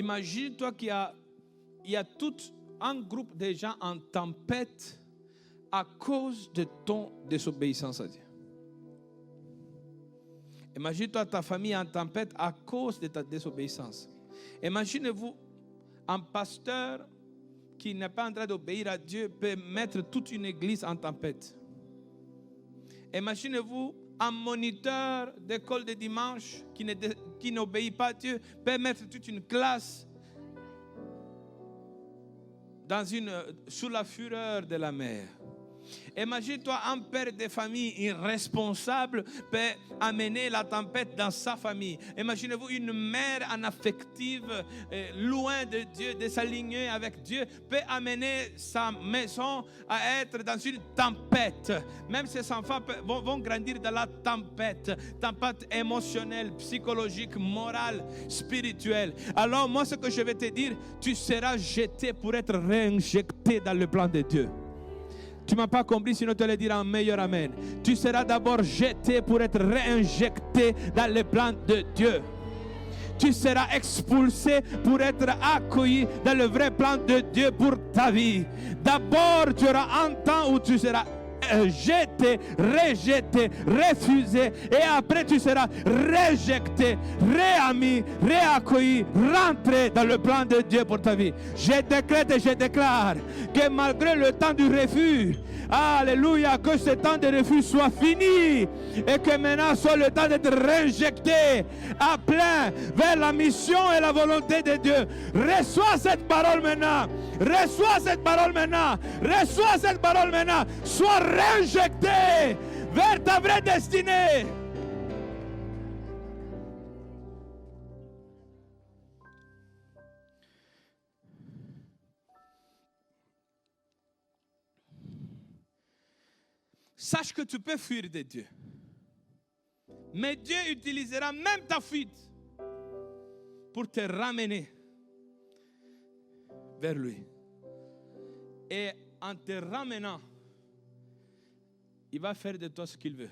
Imagine-toi il y a tout un groupe de gens en tempête à cause de ton désobéissance à Dieu. Imagine-toi ta famille en tempête à cause de ta désobéissance. Imaginez-vous un pasteur qui n'est pas en train d'obéir à Dieu peut mettre toute une église en tempête. Imaginez-vous un moniteur d'école de dimanche qui n'obéit pas à Dieu peut mettre toute une classe sous la fureur de la mer. Imagine-toi un père de famille irresponsable peut amener la tempête dans sa famille. Imaginez-vous une mère en affective, loin de Dieu, désalignée avec Dieu, peut amener sa maison à être dans une tempête. Même ses enfants vont grandir dans la tempête émotionnelle, psychologique, morale, spirituelle. Alors moi ce que je vais te dire, tu seras jeté pour être réinjecté dans le plan de Dieu. Tu ne m'as pas compris, sinon tu allais dire un meilleur amen. Tu seras d'abord jeté pour être réinjecté dans le plan de Dieu. Tu seras expulsé pour être accueilli dans le vrai plan de Dieu pour ta vie. D'abord, tu auras un temps où tu seras jeté, rejeté, refusé, et après tu seras réjecté, réami, réaccueilli, rentré dans le plan de Dieu pour ta vie. Je décrète et je déclare que malgré le temps du refus, alléluia, que ce temps de refus soit fini et que maintenant soit le temps d'être réinjecté à plein vers la mission et la volonté de Dieu. Reçois cette parole maintenant. Reçois cette parole maintenant. Reçois cette parole maintenant. Sois réinjecté vers ta vraie destinée. Sache que tu peux fuir de Dieu. Mais Dieu utilisera même ta fuite pour te ramener vers lui. Et en te ramenant, il va faire de toi ce qu'il veut.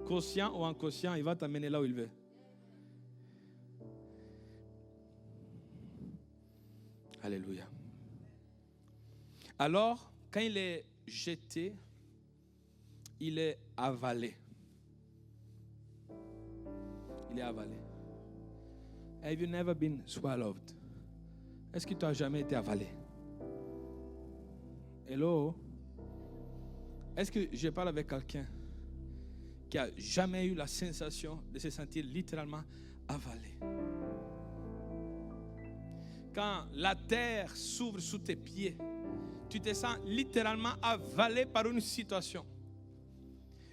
Conscient ou inconscient, il va t'amener là où il veut. Alléluia. Alors, quand il est jeté, il est avalé. Il est avalé. Have you never been swallowed? Est-ce que tu n'as jamais été avalé? Hello? Est-ce que je parle avec quelqu'un qui n'a jamais eu la sensation de se sentir littéralement avalé? Quand la terre s'ouvre sous tes pieds, tu te sens littéralement avalé par une situation.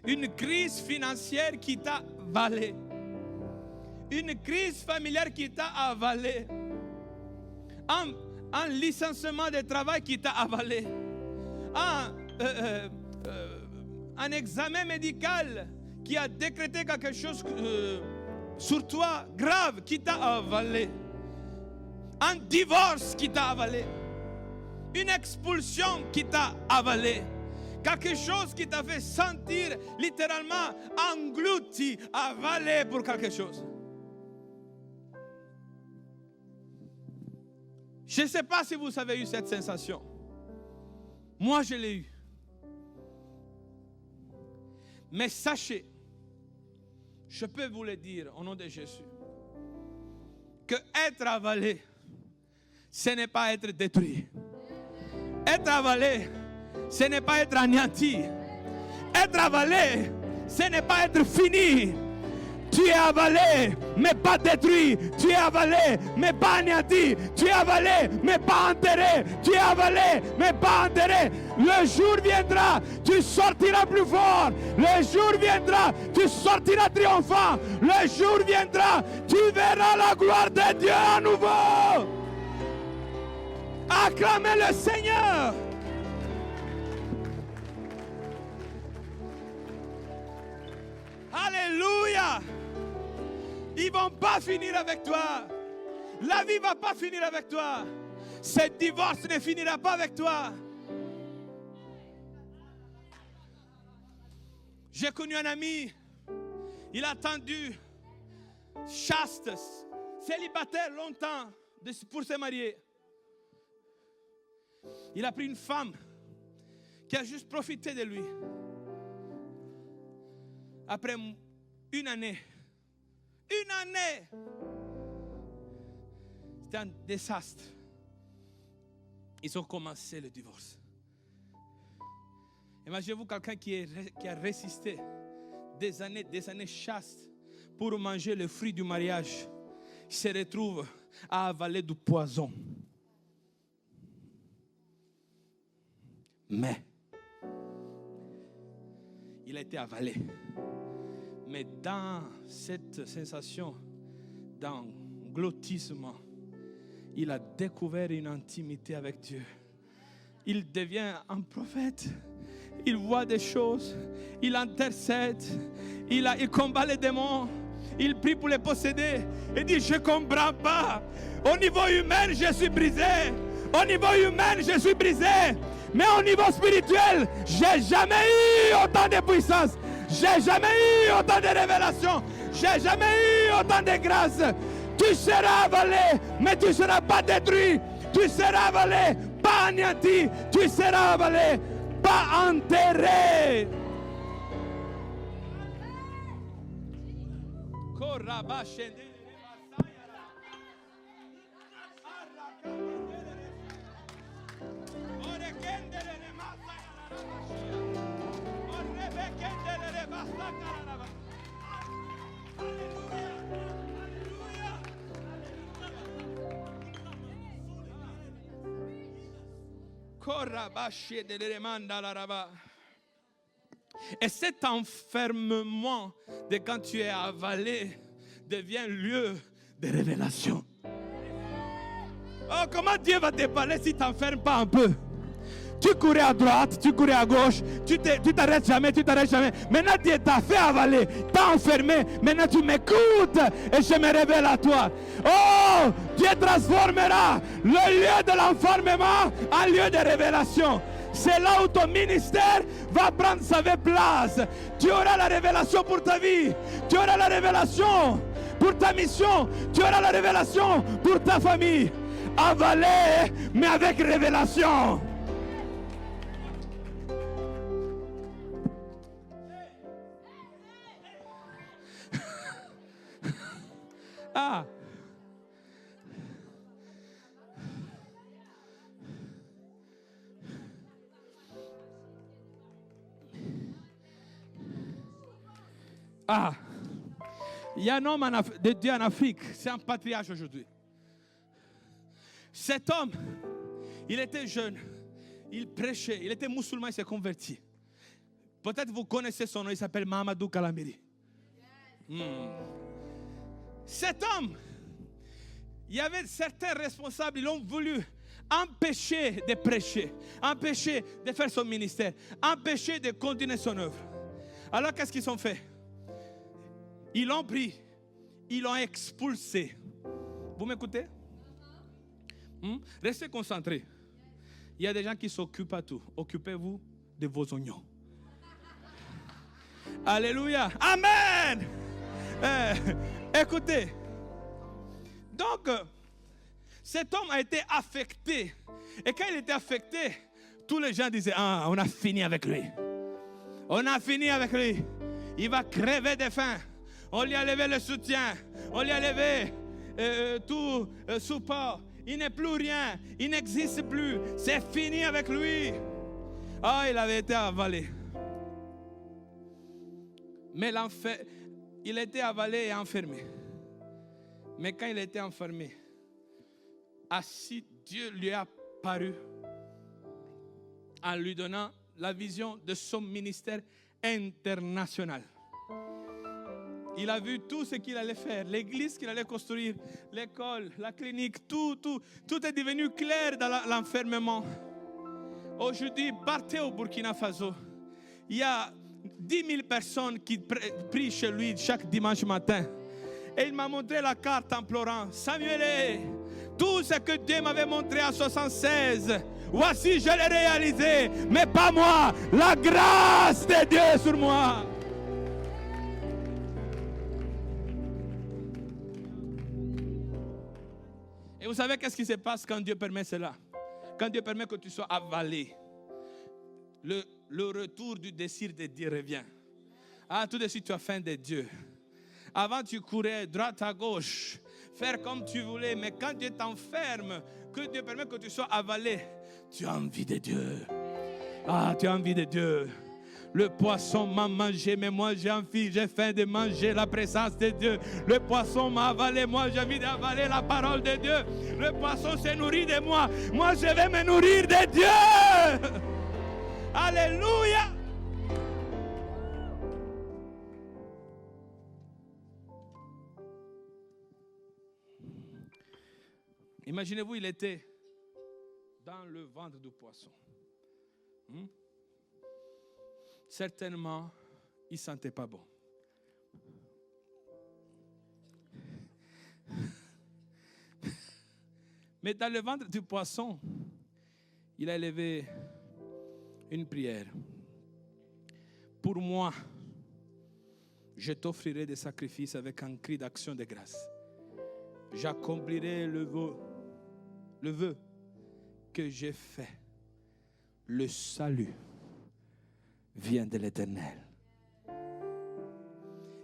Une crise financière qui t'a avalé. Une crise familiale qui t'a avalé. Un licenciement de travail qui t'a avalé. Un examen médical qui a décrété quelque chose sur toi grave qui t'a avalé. Un divorce qui t'a avalé. Une expulsion qui t'a avalé. Quelque chose qui t'a fait sentir littéralement englouti, avalé pour quelque chose. Je ne sais pas si vous avez eu cette sensation. Moi, je l'ai eu. Mais sachez, je peux vous le dire au nom de Jésus, que être avalé, ce n'est pas être détruit. Être avalé, ce n'est pas être anéanti. Être avalé, ce n'est pas être fini. Tu es avalé, mais pas détruit. Tu es avalé, mais pas anéanti. Tu es avalé, mais pas enterré. Tu es avalé, mais pas enterré. Le jour viendra, tu sortiras plus fort. Le jour viendra, tu sortiras triomphant. Le jour viendra, tu verras la gloire de Dieu à nouveau. Acclamez le Seigneur. Alléluia. Ils ne vont pas finir avec toi. La vie ne va pas finir avec toi. Ce divorce ne finira pas avec toi. J'ai connu un ami. Il a attendu chaste, célibataire longtemps pour se marier. Il a pris une femme qui a juste profité de lui. Après une année, c'était un désastre. Ils ont commencé le divorce. Imaginez-vous quelqu'un qui a résisté des années chastes pour manger le fruit du mariage. Il se retrouve à avaler du poison. Mais il a été avalé. Mais dans cette sensation d'engloutissement, il a découvert une intimité avec Dieu. Il devient un prophète. Il voit des choses. Il intercède. Il combat les démons. Il prie pour les posséder. Il dit, je ne comprends pas. Au niveau humain, je suis brisé. Au niveau humain, je suis brisé. Mais au niveau spirituel, je n'ai jamais eu autant de puissance. Je n'ai jamais eu autant de révélations. Je n'ai jamais eu autant de grâce. Tu seras avalé, mais tu ne seras pas détruit. Tu seras avalé, pas anéanti. Tu seras avalé, pas enterré. Et cet enfermement de quand tu es avalé devient lieu de révélation. Oh, comment Dieu va te parler si tu t'enfermes pas un peu? Tu courais à droite, tu courais à gauche, tu t'arrêtes jamais, Maintenant Dieu t'a fait avaler, t'a enfermé. Maintenant tu m'écoutes et je me révèle à toi. Oh, Dieu transformera le lieu de l'enfermement en lieu de révélation. C'est là où ton ministère va prendre sa vraie place. Tu auras la révélation pour ta vie. Tu auras la révélation pour ta mission. Tu auras la révélation pour ta famille. Avalé, mais avec révélation. Ah. Ah. Il y a un homme de Dieu en Afrique, c'est un patriarche aujourd'hui. Cet homme, il était jeune, il prêchait, il était musulman, il s'est converti. Peut-être vous connaissez son nom, il s'appelle Mahamadou Kalameri. Cet homme, il y avait certains responsables, ils ont voulu empêcher de prêcher, empêcher de faire son ministère, empêcher de continuer son œuvre. Alors qu'est-ce qu'ils ont fait? Ils l'ont pris, ils l'ont expulsé. Vous m'écoutez? Restez concentrés. Il y a des gens qui s'occupent à tout. Occupez-vous de vos oignons. Alléluia. Amen. Écoutez. Donc, cet homme a été affecté. Et quand il était affecté, tous les gens disaient, ah, on a fini avec lui. On a fini avec lui. Il va crever de faim. On lui a levé le soutien. On lui a levé tout support. Il n'est plus rien. Il n'existe plus. C'est fini avec lui. Ah, il avait été avalé. Mais il a été avalé et enfermé. Mais quand il a été enfermé, assis, Dieu lui a paru en lui donnant la vision de son ministère international. Il a vu tout ce qu'il allait faire, l'église qu'il allait construire, l'école, la clinique, tout est devenu clair dans l'enfermement. Aujourd'hui, partez au Burkina Faso. Il y a 10 000 personnes qui prient chez lui chaque dimanche matin. Et il m'a montré la carte en pleurant. Samuel, tout ce que Dieu m'avait montré en 76, voici, je l'ai réalisé. Mais pas moi, la grâce de Dieu sur moi. Et vous savez qu'est-ce qui se passe quand Dieu permet cela? Quand Dieu permet que tu sois avalé, le retour du désir de Dieu revient. Ah, tout de suite, tu as faim de Dieu. Avant, tu courais droite à gauche, faire comme tu voulais. Mais quand Dieu t'enferme, que Dieu permet que tu sois avalé, tu as envie de Dieu. Ah, tu as envie de Dieu. Le poisson m'a mangé, mais moi j'ai envie, j'ai faim de manger la présence de Dieu. Le poisson m'a avalé, moi j'ai envie d'avaler la parole de Dieu. Le poisson s'est nourri de moi, moi je vais me nourrir de Dieu. Alléluia. Imaginez-vous, il était dans le ventre du poisson. Certainement, il ne sentait pas bon. Mais dans le ventre du poisson, il a élevé une prière. Pour moi, je t'offrirai des sacrifices avec un cri d'action de grâce. J'accomplirai le vœu que j'ai fait. Le salut vient de l'Éternel.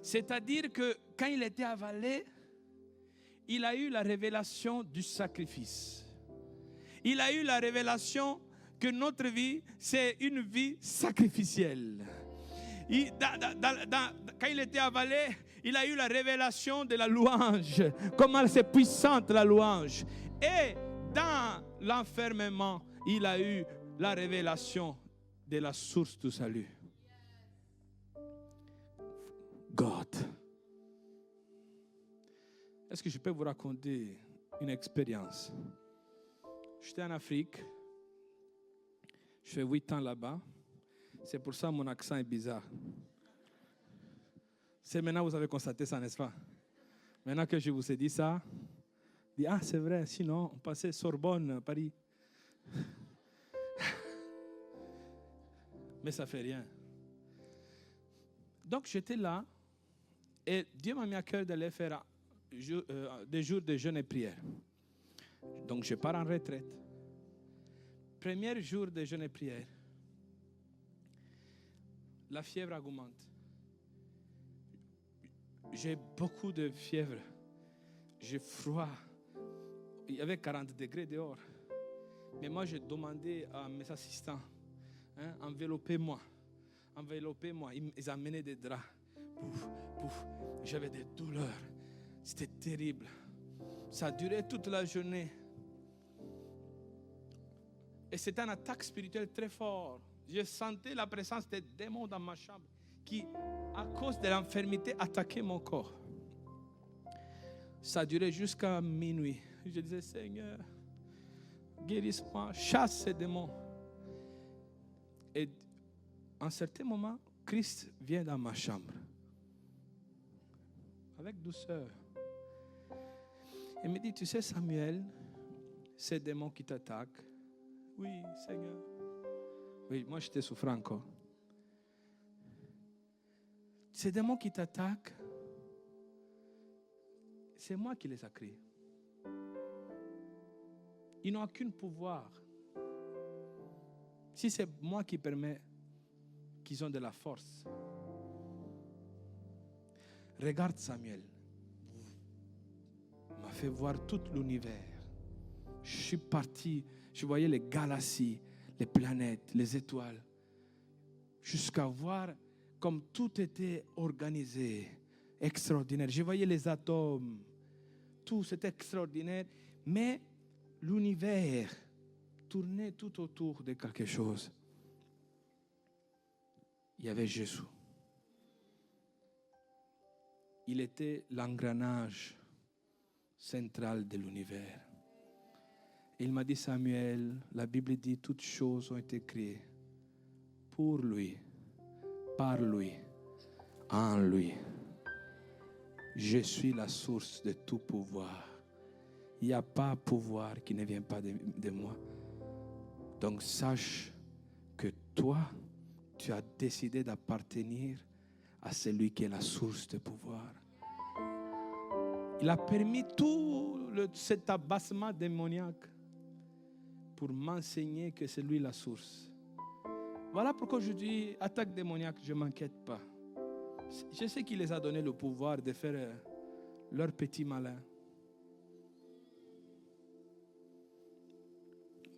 C'est-à-dire que quand il était avalé, il a eu la révélation du sacrifice. Il a eu la révélation que notre vie, c'est une vie sacrificielle. Quand il était avalé, il a eu la révélation de la louange. Comment c'est puissante la louange. Et dans l'enfermement, il a eu la révélation de la source du salut. God. Est-ce que je peux vous raconter une expérience? J'étais en Afrique. Je fais 8 ans là-bas. C'est pour ça que mon accent est bizarre. C'est maintenant que vous avez constaté ça, n'est-ce pas? Maintenant que je vous ai dit ça, dit, ah, c'est vrai, sinon on passait Sorbonne, Paris. Mais ça ne fait rien. Donc j'étais là et Dieu m'a mis à cœur d'aller faire des jours de jeûne et prière. Donc je pars en retraite. Premier jour de jeûne et prière. La fièvre augmente. J'ai beaucoup de fièvre. J'ai froid. Il y avait 40 degrés dehors. Mais moi, j'ai demandé à mes assistants, enveloppez-moi. Enveloppez-moi. Ils amenaient des draps. Pouf, pouf. J'avais des douleurs. C'était terrible. Ça a duré toute la journée. Et c'était une attaque spirituelle très forte. Je sentais la présence des démons dans ma chambre qui, à cause de l'infirmité, attaquaient mon corps. Ça a duré jusqu'à minuit. Je disais, Seigneur, guérisse-moi, chasse ces démons. Et à un certain moment, Christ vient dans ma chambre. Avec douceur. Il me dit, tu sais Samuel, ces démons qui t'attaquent. Oui, Seigneur. Oui, moi j'étais souffrant encore. Ces démons qui t'attaquent, c'est moi qui les ai créés. Ils n'ont aucun pouvoir. Si c'est moi qui permets qu'ils ont de la force. Regarde Samuel. Il m'a fait voir tout l'univers. Je suis parti, je voyais les galaxies, les planètes, les étoiles, jusqu'à voir comme tout était organisé, extraordinaire. Je voyais les atomes, tout c'était extraordinaire, mais l'univers tournait tout autour de quelque chose. Il y avait Jésus. Il était l'engrenage central de l'univers. Il m'a dit, Samuel, la Bible dit toutes choses ont été créées pour lui, par lui, en lui. Je suis la source de tout pouvoir. Il n'y a pas pouvoir qui ne vient pas de moi. Donc sache que toi, tu as décidé d'appartenir à celui qui est la source de pouvoir. Il a permis tout cet abassement démoniaque pour m'enseigner que c'est lui la source. Voilà pourquoi je dis, attaque démoniaque, je ne m'inquiète pas. Je sais qu'il les a donné le pouvoir de faire leur petit malin.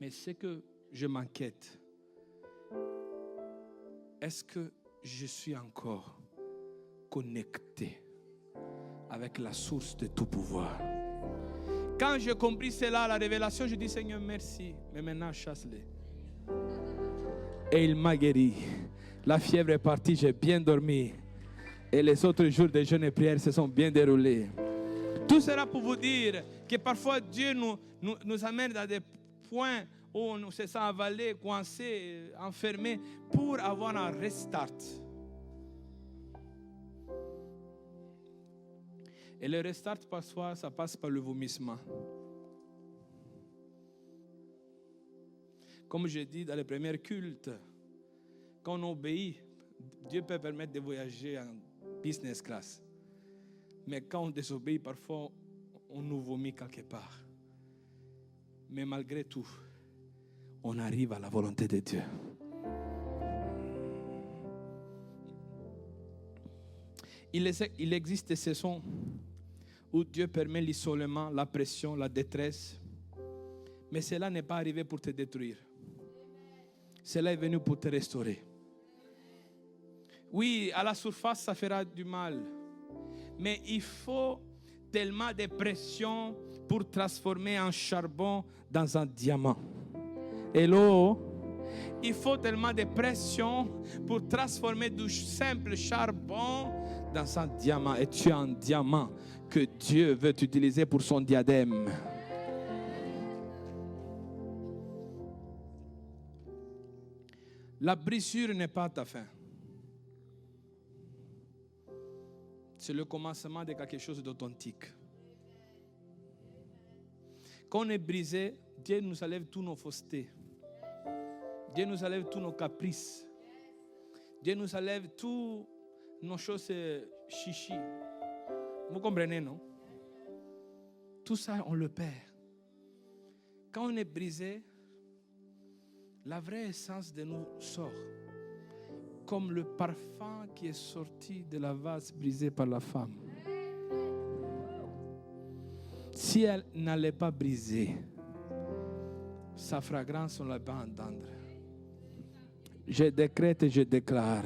Mais ce que je m'inquiète, est-ce que je suis encore connecté avec la source de tout pouvoir? Quand j'ai compris cela, la révélation, je dis Seigneur merci, mais maintenant chasse-les. Et il m'a guéri. La fièvre est partie, j'ai bien dormi. Et les autres jours de jeûne et prière se sont bien déroulés. Tout cela pour vous dire que parfois Dieu nous amène dans des points où on se sent avalé, coincé, enfermé pour avoir un restart. Et le restart, parfois, ça passe par le vomissement. Comme je dis dans les premiers cultes, quand on obéit, Dieu peut permettre de voyager en business class. Mais quand on désobéit, parfois, on nous vomit quelque part. Mais malgré tout, on arrive à la volonté de Dieu. Il existe des saisons où Dieu permet l'isolement, la pression, la détresse. Mais cela n'est pas arrivé pour te détruire. Cela est venu pour te restaurer. Oui, à la surface, ça fera du mal. Mais il faut tellement de pression pour transformer un charbon dans un diamant. Hello? Il faut tellement de pression pour transformer du simple charbon dans un diamant. Et tu es un diamant que Dieu veut utiliser pour son diadème. La brisure n'est pas ta fin. C'est le commencement de quelque chose d'authentique. Quand on est brisé, Dieu nous enlève tous nos faussetés. Dieu nous enlève tous nos caprices. Dieu nous enlève toutes nos choses chichi. Vous comprenez, non? Tout ça, on le perd. Quand on est brisé, la vraie essence de nous sort. Comme le parfum qui est sorti de la vase brisée par la femme. Si elle n'allait pas briser, sa fragrance, on ne l'a pas entendre. Je décrète et je déclare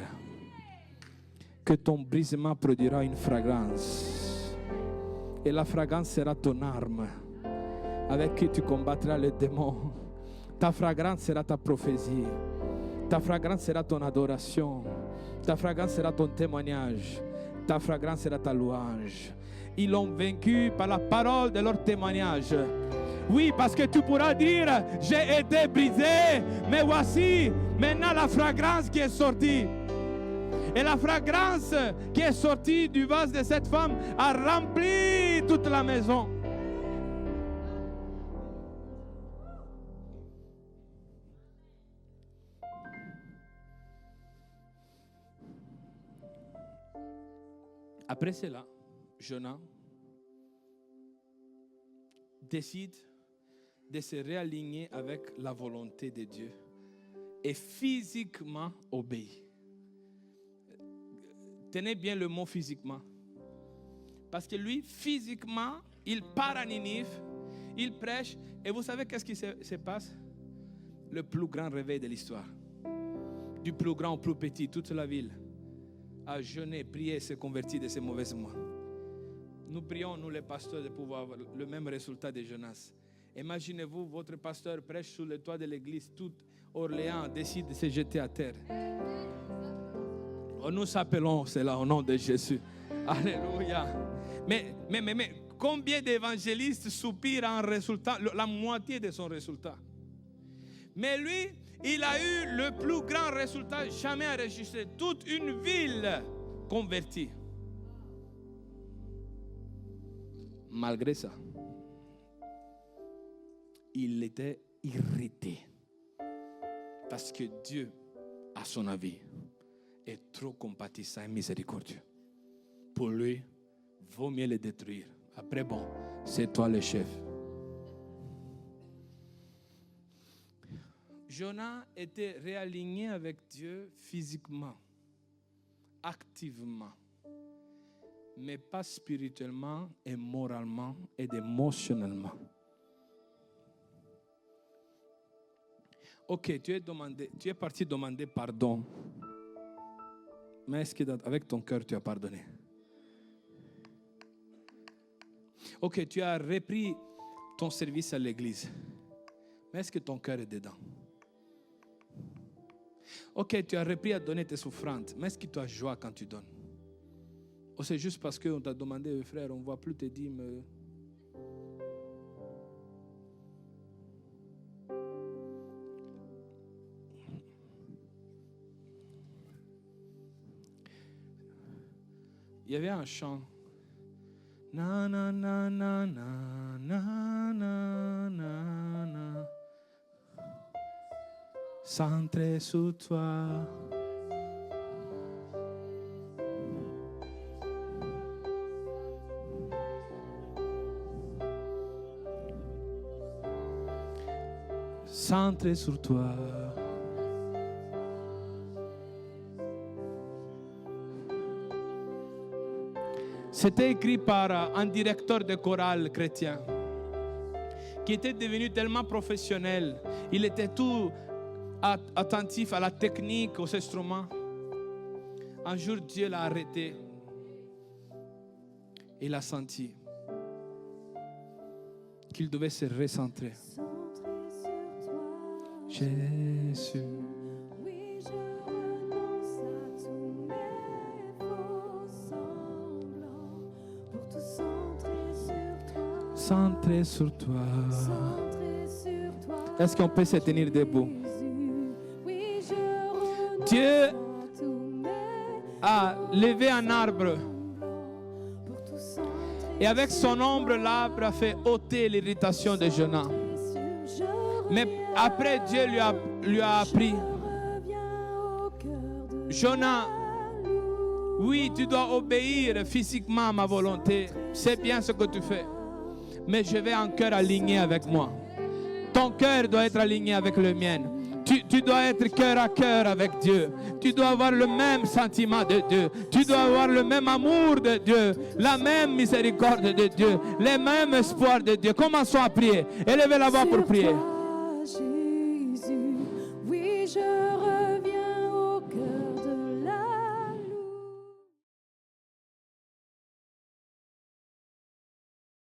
que ton brisement produira une fragrance. Et la fragrance sera ton arme avec qui tu combattras les démons. Ta fragrance sera ta prophétie. Ta fragrance sera ton adoration. Ta fragrance sera ton témoignage. Ta fragrance sera ta louange. Ils l'ont vaincu par la parole de leur témoignage. Oui, parce que tu pourras dire, j'ai été brisé, mais voici maintenant la fragrance qui est sortie. Et la fragrance qui est sortie du vase de cette femme a rempli toute la maison. Après cela, Jonas décide de se réaligner avec la volonté de Dieu et physiquement obéit. Tenez bien le mot physiquement. Parce que lui, physiquement, il part à Ninive, il prêche, et vous savez qu'est-ce qui se passe? Le plus grand réveil de l'histoire. Du plus grand au plus petit, toute la ville a jeûné, prié et se converti de ces mauvais mois. Nous prions, nous les pasteurs, de pouvoir avoir le même résultat de Jonas. Imaginez-vous, votre pasteur prêche sous le toit de l'église, tout Orléans décide de se jeter à terre. Nous appelons cela au nom de Jésus. Alléluia. Mais combien d'évangélistes soupirent en résultat, la moitié de son résultat. Mais lui, il a eu le plus grand résultat jamais enregistré. Toute une ville convertie. Malgré ça, il était irrité. Parce que Dieu, à son avis, est trop compatissant et miséricordieux. Pour lui, vaut mieux les détruire. Après, bon, c'est toi le chef. Jonas était réaligné avec Dieu physiquement, activement, mais pas spirituellement et moralement et émotionnellement. Ok, tu es parti demander pardon. Mais est-ce qu'avec ton cœur, tu as pardonné? Ok, tu as repris ton service à l'église. Mais est-ce que ton cœur est dedans? Ok, tu as repris à donner tes offrandes. Mais est-ce que tu as joie quand tu donnes? Ou c'est juste parce qu'on t'a demandé, frère, on ne voit plus tes dîmes. Il y avait un chant. Na na na na na na na na na. Centré sur toi. Centré sur toi. C'était écrit par un directeur de chorale chrétien qui était devenu tellement professionnel. Il était tout attentif à la technique, aux instruments. Un jour, Dieu l'a arrêté. Il a senti qu'il devait se recentrer. Jésus. Centré sur toi. Est-ce qu'on peut se tenir debout? Dieu a levé un arbre. Et avec son ombre, l'arbre a fait ôter l'irritation de Jonas. Mais après, Dieu lui a appris. Jonas, oui, tu dois obéir physiquement à ma volonté. C'est bien ce que tu fais. Mais je vais un cœur aligné avec moi. Ton cœur doit être aligné avec le mien. Tu dois être cœur à cœur avec Dieu. Tu dois avoir le même sentiment de Dieu. Tu dois avoir le même amour de Dieu. La même miséricorde de Dieu. Le même espoir de Dieu. Commençons à prier. Élevez la voix pour prier. Jésus, oui, je